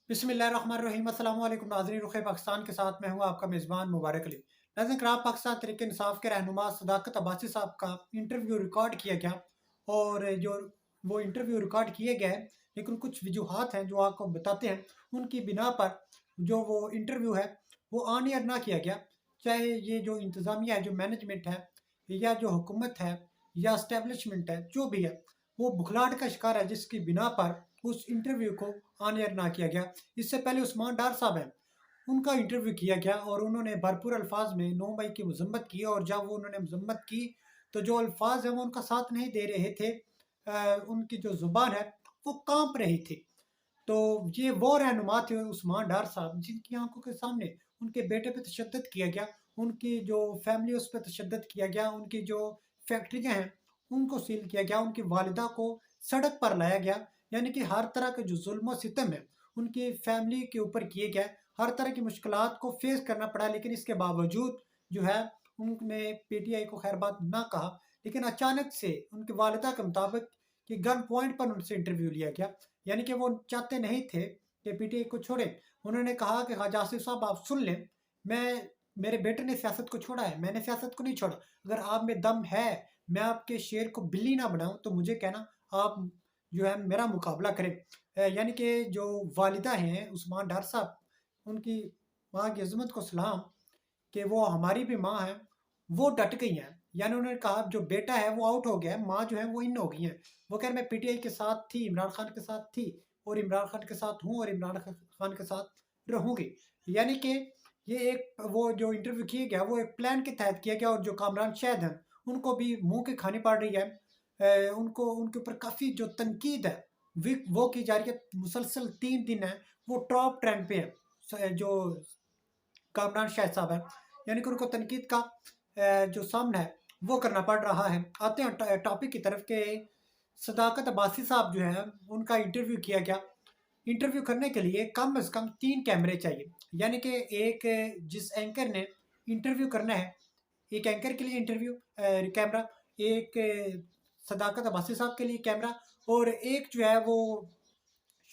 बिस्मिल्लाहिर्रहमानिर्रहीम। अस्सलाम वालेकुम नाज़रीन, रुख़ पाकिस्तान के साथ मैं हूँ आपका मेज़बान मुबारक अली। नाज़रीन कराम, पाकिस्तान तहरीक इंसाफ के रहनुमा सदाकत अब्बासी साहब का इंटरव्यू रिकॉर्ड किया गया और जो वो इंटरव्यू रिकॉर्ड किए गए हैं, लेकिन कुछ वजूहात हैं जो आपको बताते हैं। उनकी बिना पर जो वो इंटरव्यू है वो ऑन एयर ना किया गया। चाहे ये जो इंतज़ामिया है, जो मैनेजमेंट है या जो हुकूमत है या इस्टेब्लिशमेंट है, जो भी है, वो बुखलाहट का शिकार है जिसकी बिना पर उस इंटरव्यू को ऑन एयर ना किया गया। इससे पहले उस्मान डार साहब हैं, उनका इंटरव्यू किया गया और उन्होंने भरपूर अल्फाज में 9 मई की मजम्मत की। और जब वो उन्होंने मजम्मत की तो जो अल्फाज हैं वो उनका साथ नहीं दे रहे थे। उनकी जो ज़ुबान है वो कांप रही थी। तो ये वो रहनुमा थे उस्मान डार साहब जिनकी आंखों के सामने उनके बेटे पे तशद्दुद किया गया, उनकी जो फैमिली उस पर तशद्दुद किया गया, उनकी जो फैक्ट्रियाँ हैं उनको सील किया गया, उनकी वालिदा को सड़क पर लाया गया। यानी कि हर तरह के जो जुल्म और सितम है उनकी फैमिली के ऊपर किए गए, हर तरह की मुश्किलात को फेस करना पड़ा। लेकिन इसके बावजूद जो है उनने पीटीआई को खैर बात ना कहा। लेकिन अचानक से उनकी वालिदा के मुताबिक कि गन पॉइंट पर उनसे इंटरव्यू लिया गया। यानी कि वो चाहते नहीं थे कि पीटीआई को छोड़े। उन्होंने कहा कि ख्वाजा आसिफ साहब आप सुन लें, मैं मेरे बेटे ने सियासत को छोड़ा है, मैंने सियासत को नहीं छोड़ा। अगर आप में दम है, मैं आपके शेर को बिल्ली ना बनाऊं तो मुझे कहना, आप जो है मेरा मुकाबला करें। यानी कि जो वालिदा हैं उस्मान डार साहब, उनकी माँ की अज़मत को सलाम कि वो हमारी भी माँ हैं, वो डट गई हैं। यानी उन्होंने कहा जो बेटा है वो आउट हो गया है, माँ जो है वो इन हो गई हैं। वो कह रहे मैं पीटीआई के साथ थी, इमरान खान के साथ थी और इमरान खान के साथ हूँ और इमरान खान के साथ रहूँगी। यानी कि ये एक वो जो इंटरव्यू किया गया वो एक प्लान के तहत किया गया। और जो कामरान शहद हैं उनको भी मुँह की खानी पड़ रही है। उनको उनके ऊपर काफ़ी जो तनकीद है वो की जा रही है। मुसलसल 3 दिन है वो टॉप ट्रेंड पे है। जो कामरान शाह साहब है, यानी कि उनको तनकीद का जो सामना है वो करना पड़ रहा है। आते हैं टॉपिक की तरफ के सदाकत अब्बासी साहब जो है उनका इंटरव्यू किया गया। इंटरव्यू करने के लिए कम से कम 3 कैमरे चाहिए। यानी कि एक जिस एंकर ने इंटरव्यू करना है, एक एंकर के लिए इंटरव्यू कैमरा, एक सदाकत अब्बासी साहब के लिए कैमरा और एक जो है वो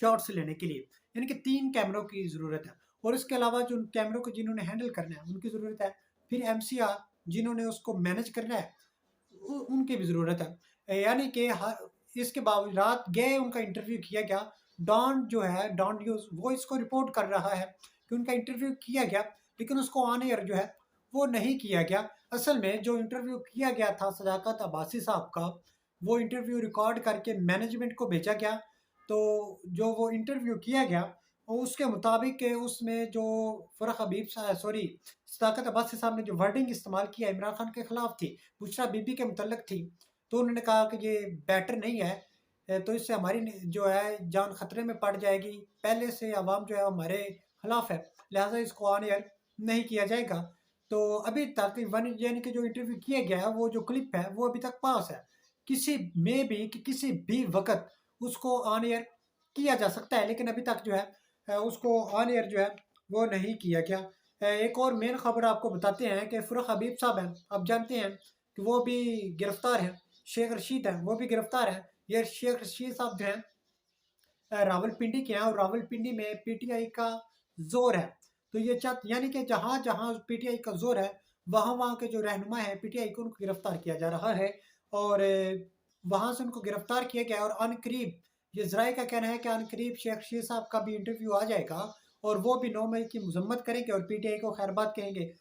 शॉट्स लेने के लिए। यानी कि 3 कैमरों की ज़रूरत है। और इसके अलावा जो उन कैमरों को जिन्होंने हैंडल करना है उनकी ज़रूरत है। फिर एमसीआर जिन्होंने उसको मैनेज करना है उनकी भी ज़रूरत है। यानी कि इसके बावजूद रात गए उनका इंटरव्यू किया गया। डॉन जो है, डॉन न्यूज़ वो इसको रिपोर्ट कर रहा है कि उनका इंटरव्यू किया गया, लेकिन उसको ऑन एयर जो है वो नहीं किया गया। असल में जो इंटरव्यू किया गया था सदाकत अब्बासी साहब का, वो इंटरव्यू रिकॉर्ड करके मैनेजमेंट को भेजा गया। तो जो वो इंटरव्यू किया गया और उसके मुताबिक उसमें जो फ़रह हबीब सॉरी सदाकत अब्बासी साहब ने जो वर्डिंग इस्तेमाल किया इमरान खान के खिलाफ थी, बुशरा बीबी के मुतल्लिक थी। तो उन्होंने कहा कि ये बेटर नहीं है, तो इससे हमारी जो है जान खतरे में पड़ जाएगी। पहले से अवाम जो है हमारे खिलाफ है, लिहाजा इसको ऑन एयर नहीं किया जाएगा। तो अभी तक वन यानी कि जो इंटरव्यू किया गया है वो जो क्लिप है वो अभी तक पास है। किसी में भी कि किसी भी वक़्त उसको ऑन एयर किया जा सकता है, लेकिन अभी तक जो है उसको ऑन एयर जो है वो नहीं किया गया। एक और मेन खबर आपको बताते हैं कि फ़ुरख हबीब साहब हैं, आप जानते हैं कि वो भी गिरफ्तार हैं। शेख रशीद हैं, वो भी गिरफ्तार हैं। ये शेख रशीद साहब जो हैं रावलपिंडी के हैं और रावलपिंडी में पीटीआई का जोर है। तो ये यानी कि जहाँ जहाँ पीटीआई का जोर है वहाँ वहाँ के जो रहनुमा है पीटीआई को उनको गिरफ्तार किया जा रहा है। और वहाँ से उनको गिरफ्तार किया गया और अन करीब ये जराए का कहना है कि अन करीब शेख रशीद साहब का भी इंटरव्यू आ जाएगा और वो भी 9 मई की मजम्मत करेंगे और पीटीआई को खैरबाद कहेंगे।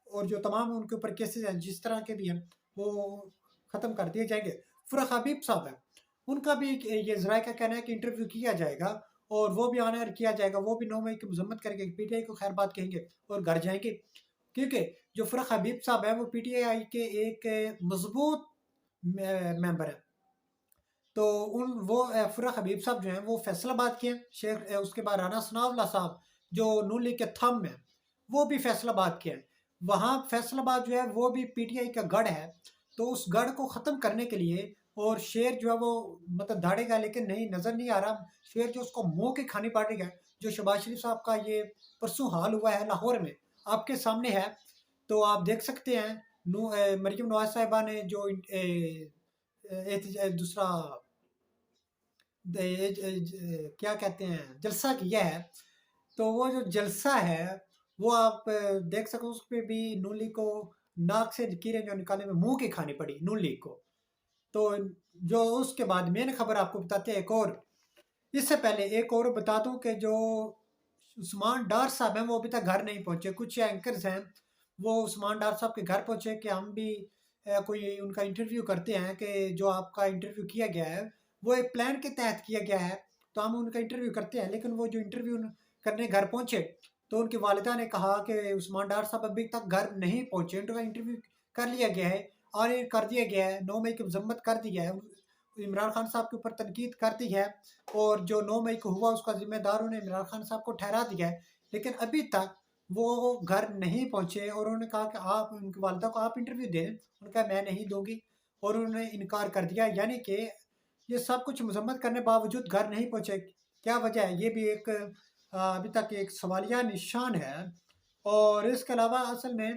और जो तमाम उनके ऊपर केसेस हैं जिस तरह के भी हैं वो ख़त्म कर दिए जाएंगे। फ़ुरख हबीब साहब हैं, उनका भी ये ज़राए का कहना है कि इंटरव्यू किया जाएगा और वो भी ऑन एयर किया जाएगा। वो भी 9 मई की मजम्मत करके पीटीआई को खैरबाद कहेंगे और घर जाएंगे। क्योंकि जो फ़ुरख हबीब साहब है वो पीटीआई के एक मजबूत मेंबर है। तो फ़ुरख हबीब साहब जो हैं वो फैसलाबाद के हैं। उसके बाद राना सनाउल्लाह साहब जो नून लीग के थंब हैं वो भी फैसलाबाद के हैं। वहाँ फैसलाबाद जो है वो भी पीटीआई का गढ़ है। तो उस गढ़ को ख़त्म करने के लिए और शेर जो है वो मतलब दाड़ेगा, लेकिन नहीं नज़र नहीं आ रहा शेर जो उसको मुँह की खानी पड़ रही है। जो शहबाज शरीफ साहब का ये परसों हाल हुआ है लाहौर में, आपके सामने है। तो आप देख सकते हैं मरीम नवाज़ साहिबा ने जो दूसरा کیا کہتے ہیں جلسہ کیا ہے، تو وہ جو جلسہ ہے وہ آپ دیکھ سکو، اس پہ بھی نون لیگ کو ناک سے لکیریں جو نکالنے میں منہ کی کھانی پڑی نون لیگ کو۔ تو جو اس کے بعد مین خبر آپ کو بتاتے ہیں ایک اور، اس سے پہلے ایک اور بتا دوں کہ جو عثمان ڈار صاحب ہیں وہ ابھی تک گھر نہیں پہنچے، کچھ اینکرز ہیں وہ عثمان ڈار صاحب کے گھر پہنچے کہ ہم بھی کوئی ان کا انٹرویو کرتے ہیں، کہ جو آپ کا انٹرویو کیا گیا ہے وہ ایک پلان کے تحت کیا گیا ہے تو ہم ان کا انٹرویو کرتے ہیں، لیکن وہ جو انٹرویو کرنے گھر پہنچے تو ان کی والدہ نے کہا کہ عثمان ڈار صاحب ابھی تک گھر نہیں پہنچے، ان کا انٹرویو کر لیا گیا ہے اور یہ کر دیا گیا ہے، 9 مئی کی مذمت کر دی ہے، عمران خان صاحب کے اوپر تنقید کر دی ہے، اور جو 9 مئی کو ہوا اس کا ذمہ دار انہوں نے عمران خان صاحب کو ٹھہرا دیا ہے، لیکن ابھی تک وہ گھر نہیں پہنچے، اور انہوں نے کہا کہ آپ ان کی والدہ کو آپ انٹرویو دیں، انہوں نے کہا میں نہیں دوں گی، اور انہوں نے انکار کر دیا، یعنی کہ یہ سب کچھ مذمت کرنے باوجود گھر نہیں پہنچے، کیا وجہ ہے؟ یہ بھی ایک ابھی تک ایک سوالیہ نشان ہے۔ اور اس کے علاوہ اصل میں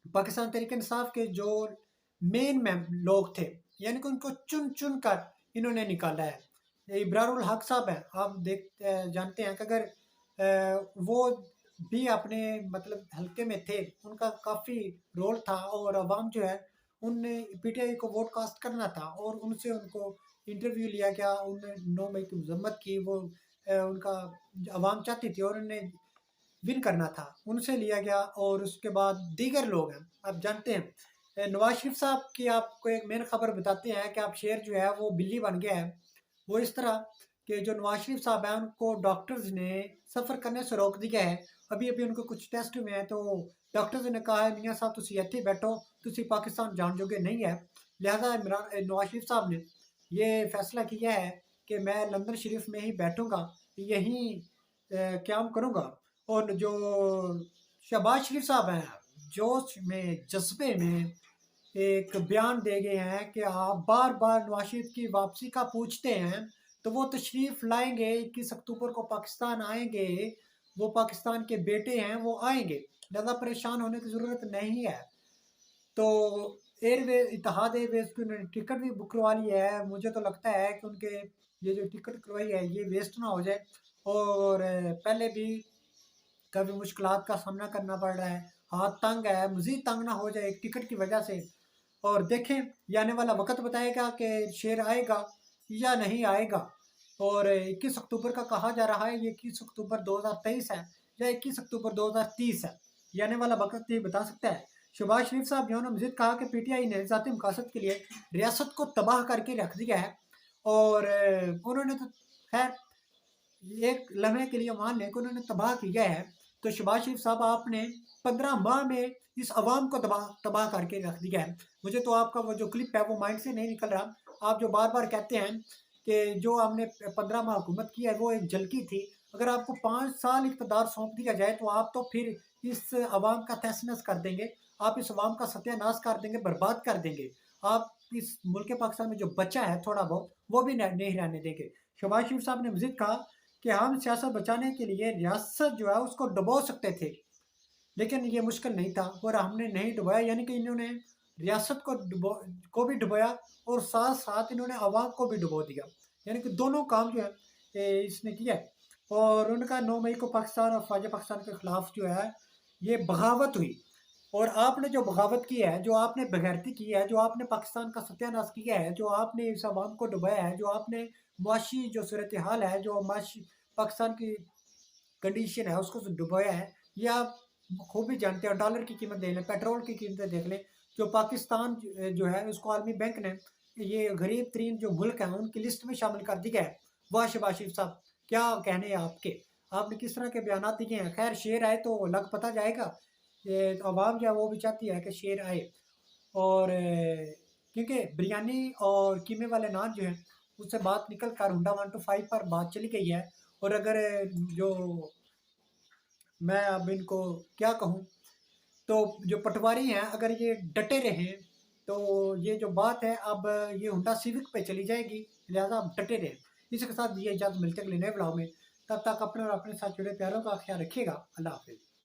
پاکستان تحریک انصاف کے جو مین لوگ تھے، یعنی کہ ان کو چن چن کر انہوں نے نکالا ہے، ابرار الحق صاحب ہیں، آپ جانتے ہیں کہ اگر وہ بھی اپنے مطلب حلقے میں تھے، ان کا کافی رول تھا، اور عوام جو ہے ان نے پی ٹی آئی کو ووٹ کاسٹ کرنا تھا، اور ان سے ان کو انٹرویو لیا گیا، انہوں نے 9 مئی کی مذمت کی، وہ ان کا عوام چاہتی تھی اور انہوں نے ون کرنا تھا، ان سے لیا گیا، اور اس کے بعد دیگر لوگ ہیں آپ جانتے ہیں، نواز شریف صاحب کی آپ کو ایک مین خبر بتاتے ہیں کہ آپ شیر جو ہے وہ بلی بن گیا ہے، وہ اس طرح کہ جو نواز شریف صاحب ہیں ان کو ڈاکٹرز نے سفر کرنے سے روک دیا ہے، ابھی ابھی ان کو کچھ ٹیسٹ ہوئے ہیں، تو ڈاکٹرز نے کہا ہے میاں صاحب تسی ایتھے بیٹھو، تسی پاکستان جان جوگے نہیں ہے، لہذا نواز شریف صاحب نے یہ فیصلہ کیا ہے کہ میں لندن شریف میں ہی بیٹھوں گا، یہیں قیام کروں گا، اور جو شہباز شریف صاحب ہیں جوش میں جذبے میں ایک بیان دے گئے ہیں کہ آپ بار بار نواز شریف کی واپسی کا پوچھتے ہیں تو وہ تشریف لائیں گے، 21 اکتوبر کو پاکستان آئیں گے، وہ پاکستان کے بیٹے ہیں وہ آئیں گے، لہذا پریشان ہونے کی ضرورت نہیں ہے۔ تو ایئر ویز اتحاد ایئر ویز کی انہوں نے ٹکٹ بھی بک کروا لی ہے، مجھے تو لگتا ہے کہ ان کے یہ جو ٹکٹ کروائی ہے یہ ویسٹ نہ ہو جائے، اور پہلے بھی کبھی مشکلات کا سامنا کرنا پڑ رہا ہے، ہاتھ تنگ ہے، مزید تنگ نہ ہو جائے ایک ٹکٹ کی وجہ سے، اور دیکھیں یہ آنے والا وقت بتائے گا کہ شیر آئے گا یا نہیں آئے گا، اور 21 اکتوبر کا کہا جا رہا ہے، یہ 21 اکتوبر 2023 ہے یا 21 اکتوبر 2030 ہے، یہ آنے والا وقت یہ بتا سکتا ہے۔ شہباز شریف صاحب نے مزید کہا کہ پی ٹی آئی نے ذاتی مقاصد کے لیے ریاست کو تباہ کر کے رکھ دیا ہے، اور انہوں نے تو خیر ایک لمحے کے لیے مان لیں کہ انہوں نے تباہ کیا ہے، تو شہباز شریف صاحب آپ نے 15 ماہ میں اس عوام کو تباہ کر کے رکھ دیا ہے۔ مجھے تو آپ کا وہ جو کلپ ہے وہ مائنڈ سے نہیں نکل رہا، آپ جو بار بار کہتے ہیں کہ جو ہم نے 15 ماہ حکومت کی ہے وہ ایک جھلکی تھی، اگر آپ کو 5 سال اقتدار سونپ دیا جائے تو آپ تو پھر اس عوام کا تہس نہس کر دیں گے، آپ اس عوام کا ستیہ ناش کر دیں گے، برباد کر دیں گے، آپ اس ملک پاکستان میں جو بچہ ہے تھوڑا بہت وہ بھی نہیں رہنے دیں گے۔ شہباز شریف صاحب نے مزید کہا کہ ہم سیاست بچانے کے لیے ریاست جو ہے اس کو ڈبو سکتے تھے، لیکن یہ مشکل نہیں تھا، اور ہم نے نہیں ڈبویا، یعنی کہ انہوں نے ریاست کو بھی ڈبویا، اور ساتھ ساتھ انہوں نے عوام کو بھی ڈبو دیا، یعنی کہ دونوں کام جو ہے اس نے کیا ہے، اور ان کا 9 مئی کو پاکستان اور فوج پاکستان کے خلاف جو ہے یہ بغاوت ہوئی، اور آپ نے جو بغاوت کی ہے، جو آپ نے بغیرتی کی ہے، جو آپ نے پاکستان کا ستیہ ناش کیا ہے، جو آپ نے اس عوام کو ڈبویا ہے، جو آپ نے معاشی جو صورتحال ہے، جو معاشی پاکستان کی کنڈیشن ہے اس کو ڈبویا ہے، یہ آپ خوب ہی جانتے ہیں، ڈالر کی قیمت دیکھ لیں، پیٹرول کی قیمتیں دیکھ لیں، جو پاکستان جو ہے اس کو عالمی بینک نے یہ غریب ترین جو ملک ہیں ان کی لسٹ میں شامل کر دیا ہے۔ واہ شہباز شریف صاحب، کیا کہنے ہیں آپ کے، آپ نے کس طرح کے بیانات دیے ہیں؟ خیر شیر آئے تو لگ پتہ جائے گا، یہ عوام جو ہے وہ بھی چاہتی ہے کہ شیر آئے، اور کیونکہ بریانی اور قیمے والے نان جو ہیں اس سے بات نکل کر ہنڈا 125 پر بات چلی گئی ہے، اور اگر جو میں اب ان کو کیا کہوں، تو جو پٹواری ہیں اگر یہ ڈٹے رہیں تو یہ جو بات ہے اب یہ ہنڈا سیوک پہ چلی جائے گی، لہٰذا آپ ڈٹے رہیں۔ اسی کے ساتھ یہ اجازت ملتے ہیں اگلے نئے بلاؤ میں، تب تک اپنے اور اپنے ساتھ جڑے پیاروں کا خیال رکھیے گا، اللہ حافظ۔